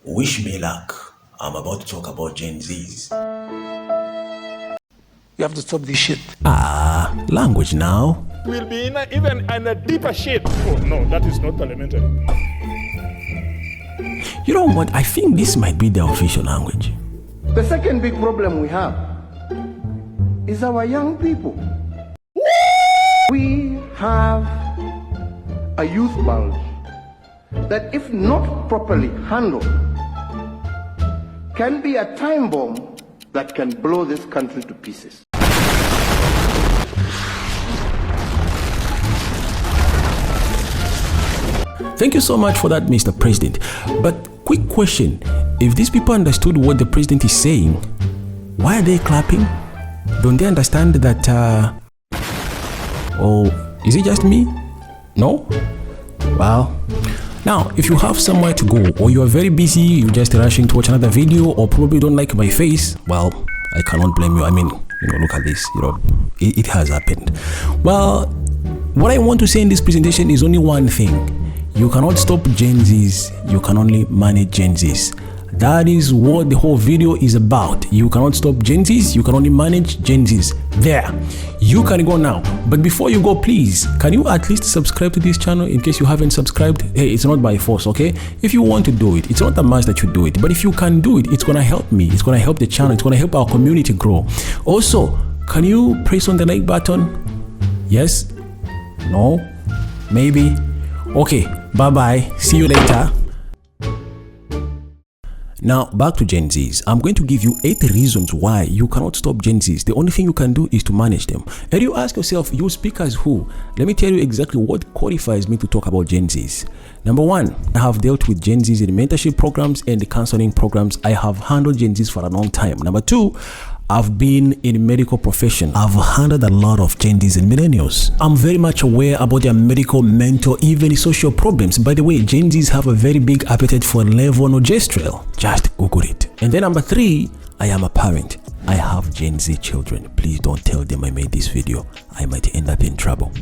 Wish me luck. I'm about to talk about Gen Zs. You have to stop this shit. Language now. We'll be even in a deeper shit. Oh no, that is not parliamentary. You know what? I think this might be the official language. The second big problem we have is our young people. We have a youth bulge that, if not properly handled, can be a time bomb that can blow this country to pieces. Thank you so much for that, Mr. President. But quick question, if these people understood what the president is saying, why are they clapping? Don't they understand that, oh, is it just me? No? Well, now, if you have somewhere to go, or you are very busy, you're just rushing to watch another video, or probably don't like my face, well, I cannot blame you. I mean, look at this, it has happened. Well, what I want to say in this presentation is only one thing. You cannot stop Gen Zs, you can only manage Gen Zs. That is what the whole video is about. You cannot stop Gen Zs, you can only manage Gen Zs. There, you can go now. But before you go, please, can you at least subscribe to this channel in case you haven't subscribed? Hey, it's not by force, okay? If you want to do it, it's not a must that you do it. But if you can do it, it's gonna help me, it's gonna help the channel, it's gonna help our community grow. Also, can you press on the like button? Yes? No? Maybe? Okay, bye-bye. See you later. Now, back to Gen Zs. I'm going to give you 8 reasons why you cannot stop Gen Zs. The only thing you can do is to manage them. And you ask yourself, you speak as who? Let me tell you exactly what qualifies me to talk about Gen Zs. Number 1, I have dealt with Gen Zs in mentorship programs and the counseling programs. I have handled Gen Zs for a long time. Number 2, I've been in medical profession. I've handled a lot of Gen Zs and millennials. I'm very much aware about their medical, mental, even social problems. By the way, Gen Zs have a very big appetite for levonorgestrel. Just Google it. And then number 3, I am a parent. I have Gen Z children. Please don't tell them I made this video. I might end up in trouble.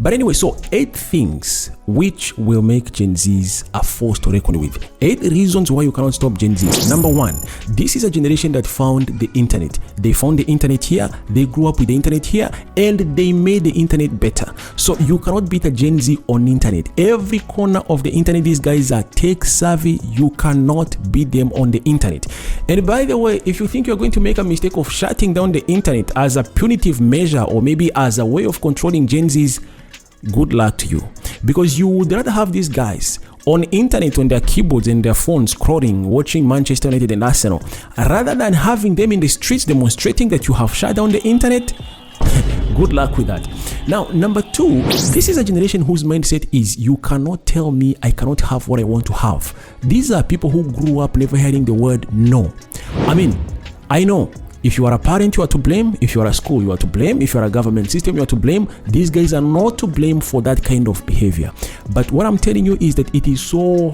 But anyway, so 8 things which will make Gen Zs a force to reckon with. 8 reasons why you cannot stop Gen Zs. Number 1, this is a generation that found the internet. They found the internet here, they grew up with the internet here, and they made the internet better. So you cannot beat a Gen Z on internet. Every corner of the internet, these guys are tech savvy. You cannot beat them on the internet. And by the way, if you think you're going to make a mistake of shutting down the internet as a punitive measure or maybe as a way of controlling Gen Zs, good luck to you, because you would rather have these guys on internet on their keyboards and their phones scrolling, watching Manchester United and Arsenal, rather than having them in the streets demonstrating that you have shut down the internet. Good luck with that. Now, number 2, this is a generation whose mindset is, you cannot tell me I cannot have what I want to have. These are people who grew up never hearing the word no. I mean, I know, if you are a parent, you are to blame. If you are a school, you are to blame. If you are a government system, you are to blame. These guys are not to blame for that kind of behavior. But what I'm telling you is that it is so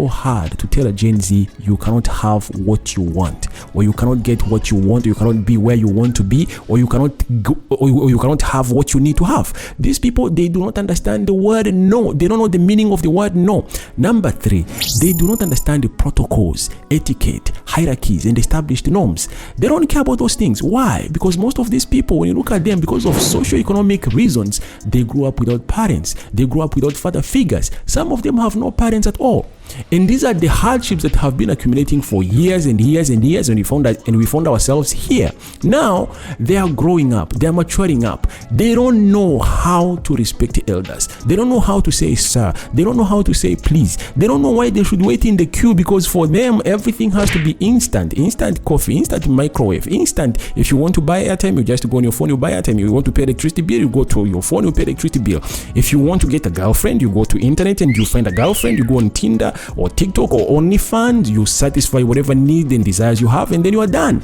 hard to tell a Gen Z you cannot have what you want, or you cannot get what you want, or you cannot be where you want to be, or you cannot go, or you cannot have what you need to have. These people, they do not understand the word no. They don't know the meaning of the word no. Number 3, they do not understand the protocols, etiquette, hierarchies, and established norms. They don't care about those things. Why? Because most of these people, when you look at them, because of socio-economic reasons, they grew up without parents, they grew up without father figures. Some of them have no parents at all. And these are the hardships that have been accumulating for years and years and years, and we found ourselves here. Now they are growing up, they are maturing up. They don't know how to respect the elders. They don't know how to say sir. They don't know how to say please. They don't know why they should wait in the queue, because for them everything has to be instant. Instant coffee, instant microwave, instant. If you want to buy airtime, you just go on your phone, you buy airtime. You want to pay electricity bill, you go to your phone, you pay electricity bill. If you want to get a girlfriend, you go to internet and you find a girlfriend. You go on Tinder or TikTok or OnlyFans, you satisfy whatever need and desires you have, and then you are done.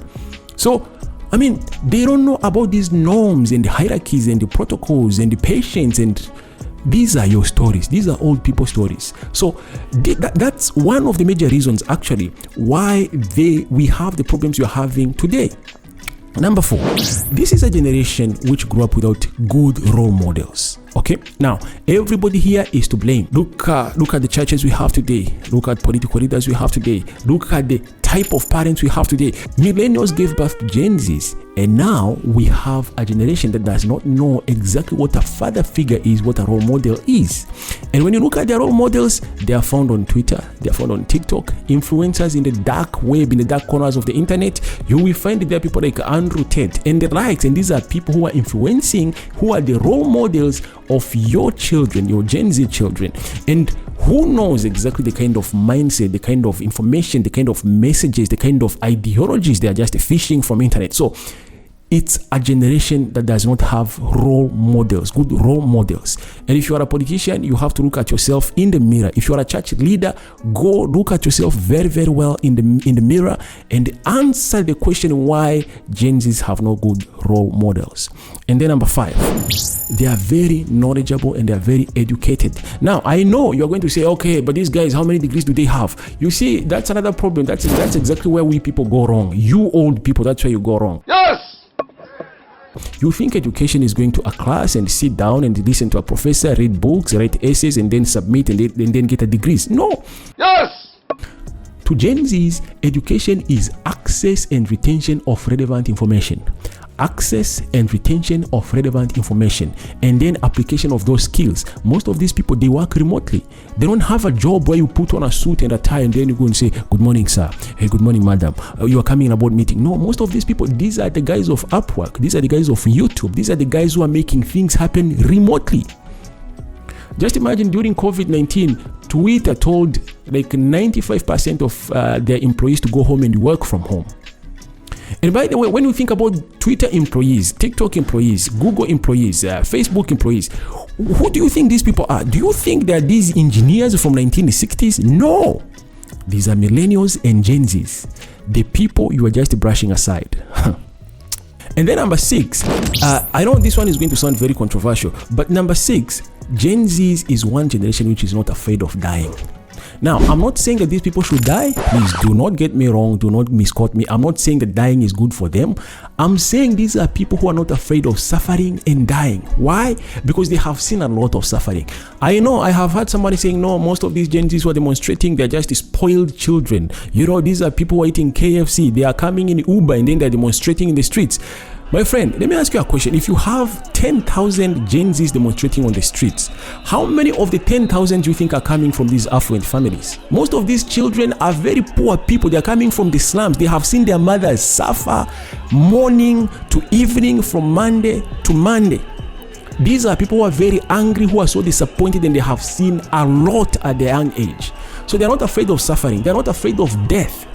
So, I mean, they don't know about these norms and the hierarchies and the protocols and the patience, and these are your stories. These are old people stories. So that's one of the major reasons actually why we have the problems you're having today. Number 4, this is a generation which grew up without good role models. Okay, now everybody here is to blame. Look at the churches we have today. Look at political leaders we have today. Look at the type of parents we have today. Millennials gave birth to Gen Zs, and now we have a generation that does not know exactly what a father figure is, what a role model is. And when you look at their role models, they are found on Twitter, they are found on TikTok, influencers in the dark web, in the dark corners of the internet. You will find there people like Andrew Tate and the likes, and these are people who are influencing, who are the role models of your children, your Gen Z children. And who knows exactly the kind of mindset, the kind of information, the kind of messages, the kind of ideologies they are just fishing from internet. So it's a generation that does not have role models, good role models. And if you are a politician, you have to look at yourself in the mirror. If you are a church leader, go look at yourself very, very well in the mirror and answer the question why Gen Zs have no good role models. And then number 5, they are very knowledgeable and they are very educated. Now, I know you're going to say, okay, but these guys, how many degrees do they have? You see, that's another problem. That's exactly where we people go wrong. You old people, that's where you go wrong. Yes! You think education is going to a class and sit down and listen to a professor, read books, write essays, and then submit and then get a degrees. No. Yes! To Gen Zs, education is access and retention of relevant information. Access and retention of relevant information, and then application of those skills. Most of these people, they work remotely. They don't have a job where you put on a suit and a tie and then you go and say, good morning, sir. Hey, good morning, madam. You are coming in a board meeting. No, most of these people, these are the guys of Upwork. These are the guys of YouTube. These are the guys who are making things happen remotely. Just imagine during COVID-19, Twitter told like 95% of their employees to go home and work from home. And by the way, when you think about Twitter employees, TikTok employees, Google employees, Facebook employees, who do you think these people are? Do you think they're these engineers from 1960s? No. These are millennials and Gen Zs, the people you are just brushing aside. And then number 6, I know this one is going to sound very controversial, but number 6, Gen Zs is one generation which is not afraid of dying. Now, I'm not saying that these people should die. Please do not get me wrong. Do not misquote me. I'm not saying that dying is good for them. I'm saying these are people who are not afraid of suffering and dying. Why? Because they have seen a lot of suffering. I know I have heard somebody saying, no, most of these Gen Zs who are demonstrating, they're just spoiled children. You know, these are people who are eating KFC. They are coming in Uber and then they're demonstrating in the streets. My friend, let me ask you a question. If you have 10,000 Gen Zs demonstrating on the streets, how many of the 10,000 do you think are coming from these affluent families? Most of these children are very poor people. They are coming from the slums. They have seen their mothers suffer morning to evening, from Monday to Monday. These are people who are very angry, who are so disappointed, and they have seen a lot at their young age. So they are not afraid of suffering. They are not afraid of death.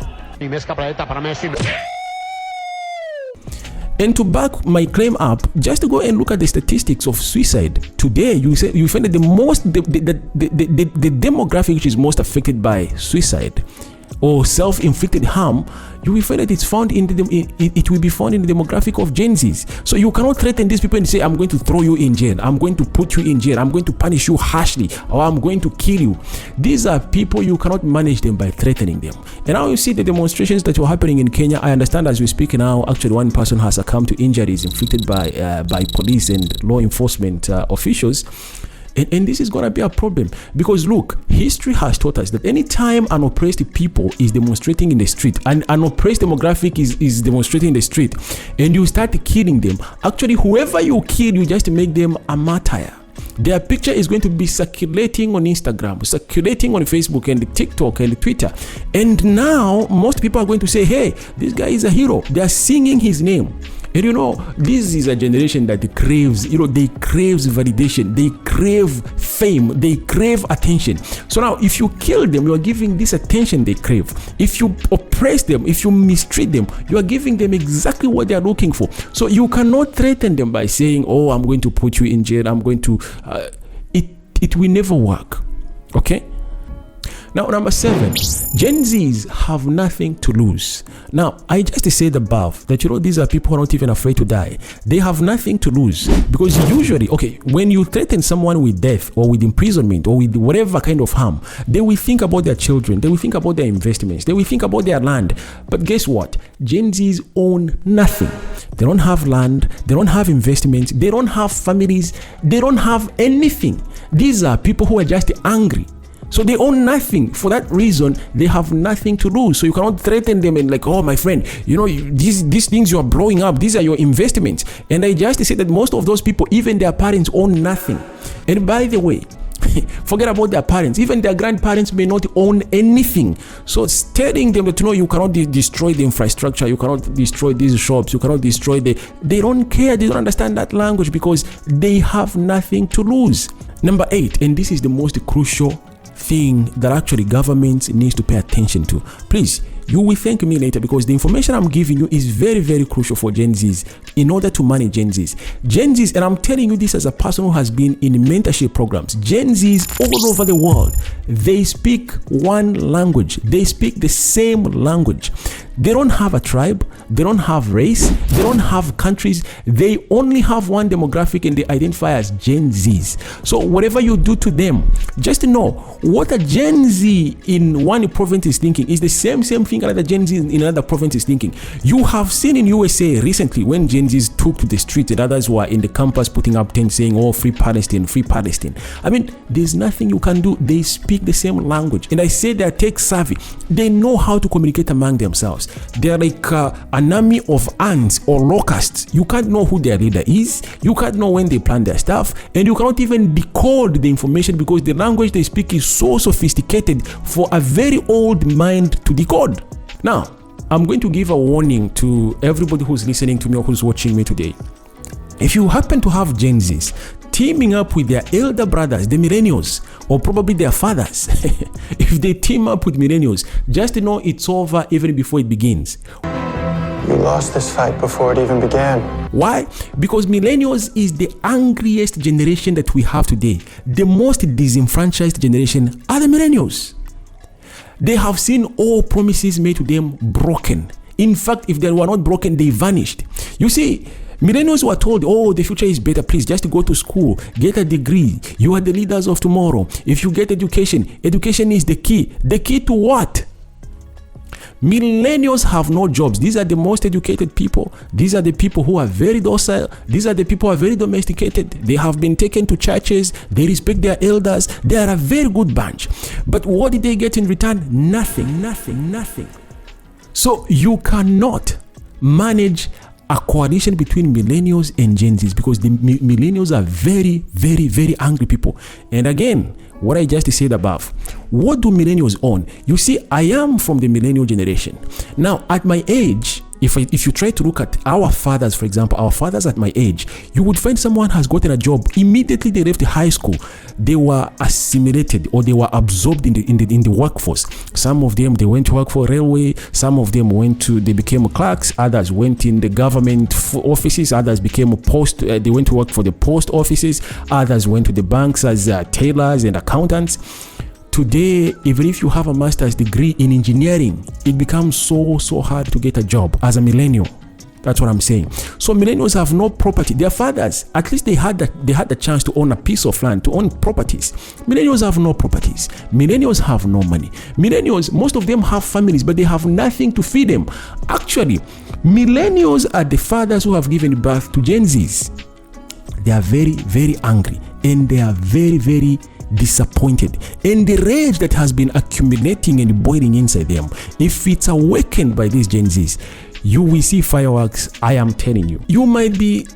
And to back my claim up, just to go and look at the statistics of suicide today, you find that the demographic which is most affected by suicide or self-inflicted harm, you will find that it will be found in the demographic of Gen Zs. So you cannot threaten these people and say, I'm going to throw you in jail, I'm going to put you in jail, I'm going to punish you harshly, or I'm going to kill you. These are people, you cannot manage them by threatening them. And now you see the demonstrations that were happening in Kenya. I understand as we speak now, actually one person has succumbed to injuries inflicted by police and law enforcement officials. And this is going to be a problem because look, history has taught us that anytime an oppressed people is demonstrating in the street, and an oppressed demographic is demonstrating in the street, and you start killing them, actually whoever you kill, you just make them a martyr. Their picture is going to be circulating on Instagram, circulating on Facebook and TikTok and Twitter. And now most people are going to say, hey, this guy is a hero. They are singing his name. And you know, this is a generation that craves, they crave validation, they crave fame, they crave attention. So now, if you kill them, you are giving this attention they crave. If you oppress them, if you mistreat them, you are giving them exactly what they are looking for. So you cannot threaten them by saying, oh, I'm going to put you in jail, I'm going to... It will never work, okay? Now, number 7, Gen Zs have nothing to lose. Now, I just said above that, these are people who are not even afraid to die. They have nothing to lose because usually, when you threaten someone with death or with imprisonment or with whatever kind of harm, they will think about their children, they will think about their investments, they will think about their land. But guess what? Gen Zs own nothing. They don't have land, they don't have investments, they don't have families, they don't have anything. These are people who are just angry. So they own nothing. For that reason, they have nothing to lose. So you cannot threaten them and like, oh, my friend, these things you are blowing up, these are your investments. And I just say that most of those people, even their parents own nothing. And by the way, forget about their parents. Even their grandparents may not own anything. So it's telling them that, you cannot destroy the infrastructure, you cannot destroy these shops, you cannot destroy they don't care, they don't understand that language because they have nothing to lose. Number 8, and this is the most crucial thing that actually governments needs to pay attention to. Please, you will thank me later because the information I'm giving you is very, very crucial for Gen Zs in order to manage Gen Zs. Gen Zs, and I'm telling you this as a person who has been in mentorship programs, Gen Zs all over the world, they speak one language. They speak the same language. They don't have a tribe, they don't have race, they don't have countries, they only have one demographic and they identify as Gen Zs. So whatever you do to them, just know what a Gen Z in one province is thinking is the same thing another Gen Z in another province is thinking. You have seen in USA recently when Gen Zs took to the streets and others were in the campus putting up tents saying, oh, free Palestine, free Palestine. I mean, there's nothing you can do. They speak the same language. And I say they're tech savvy. They know how to communicate among themselves. They're like an army of ants or locusts. You can't know who their leader is. You can't know when they plan their stuff. And you cannot even decode the information because the language they speak is so sophisticated for a very old mind to decode. Now, I'm going to give a warning to everybody who's listening to me or who's watching me today. If you happen to have Gen Zs teaming up with their elder brothers, the millennials, or probably their fathers, if they team up with millennials, just know it's over even before it begins. You lost this fight before it even began. Why? Because millennials is the angriest generation that we have today. The most disenfranchised generation are the millennials. They have seen all promises made to them broken. In fact, if they were not broken, they vanished. You see, millennials were told, oh, the future is better. Please just go to school, get a degree. You are the leaders of tomorrow. If you get education, education is the key. The key to what? Millennials have no jobs. These are the most educated people. These are the people who are very docile. These are the people who are very domesticated. They have been taken to churches. They respect their elders. They are a very good bunch. But what did they get in return? Nothing, nothing, nothing. So you cannot manage a coalition between millennials and Gen Zs because the millennials are very, very, very angry people. And again, what I just said above, what do millennials own? You see, I am from the millennial generation. Now, at my age, if you try to look at our fathers, for example, our fathers at my age, you would find someone has gotten a job. Immediately they left high school, they were assimilated or they were absorbed in the workforce. Some of them, they went to work for railway. Some of them they became clerks. Others went in the government offices. Others became they went to work for the post offices. Others went to the banks as tailors and accountants. Today, even if you have a master's degree in engineering, it becomes so hard to get a job as a millennial. That's what I'm saying. So millennials have no property. Their fathers, at least they had the chance to own a piece of land, to own properties. Millennials have no properties. Millennials have no money. Millennials, most of them have families, but they have nothing to feed them. Actually, millennials are the fathers who have given birth to Gen Zs. They are very, very angry and they are very, very disappointed, and the rage that has been accumulating and boiling inside them, if it's awakened by these Gen Zs, you will see fireworks. I am telling you. You might be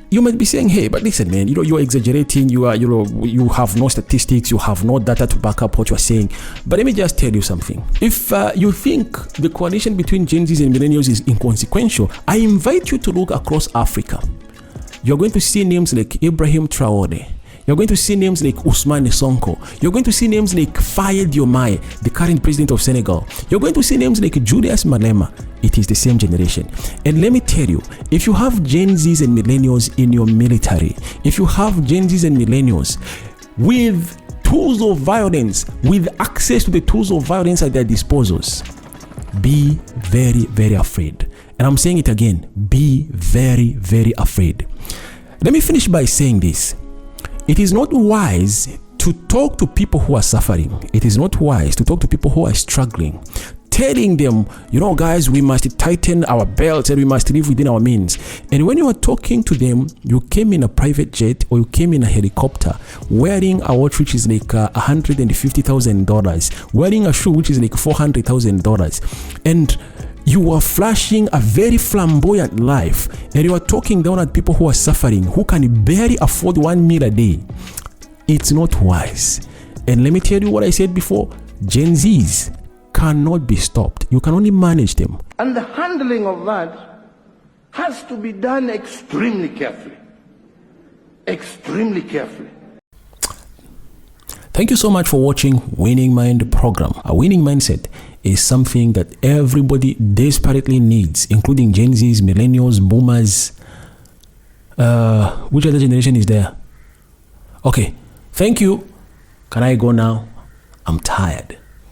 saying, hey, but listen, man, you're exaggerating. You have no statistics, you have no data to back up what you're saying. But let me just tell you something. If you think the coalition between Gen Zs and millennials is inconsequential, I invite you to look across Africa. You're going to see names like Ibrahim Traore. You're going to see names like Ousmane Sonko. You're going to see names like Faye Diomaye, the current president of Senegal. You're going to see names like Julius Malema. It is the same generation. And let me tell you, if you have Gen Zs and millennials in your military, if you have Gen Zs and millennials with tools of violence, with access to the tools of violence at their disposals. Be very, very afraid. And I'm saying it again, be very, very afraid. Let me finish by saying this. It is not wise to talk to people who are suffering. It is not wise to talk to people who are struggling, telling them, you know, guys, we must tighten our belts and we must live within our means. And when you are talking to them, you came in a private jet or you came in a helicopter, wearing a watch which is like $150,000, wearing a shoe which is like $400,000, and you are flashing a very flamboyant life, and you are talking down at people who are suffering, who can barely afford 1 meal a day. It's not wise. And let me tell you what I said before, Gen Zs cannot be stopped. You can only manage them. And the handling of that has to be done extremely carefully. Extremely carefully. Thank you so much for watching Winning Mind program. A winning mindset is something that everybody desperately needs, including Gen Zs, millennials, boomers. Which other generation is there? Okay, thank you. Can I go now? I'm tired.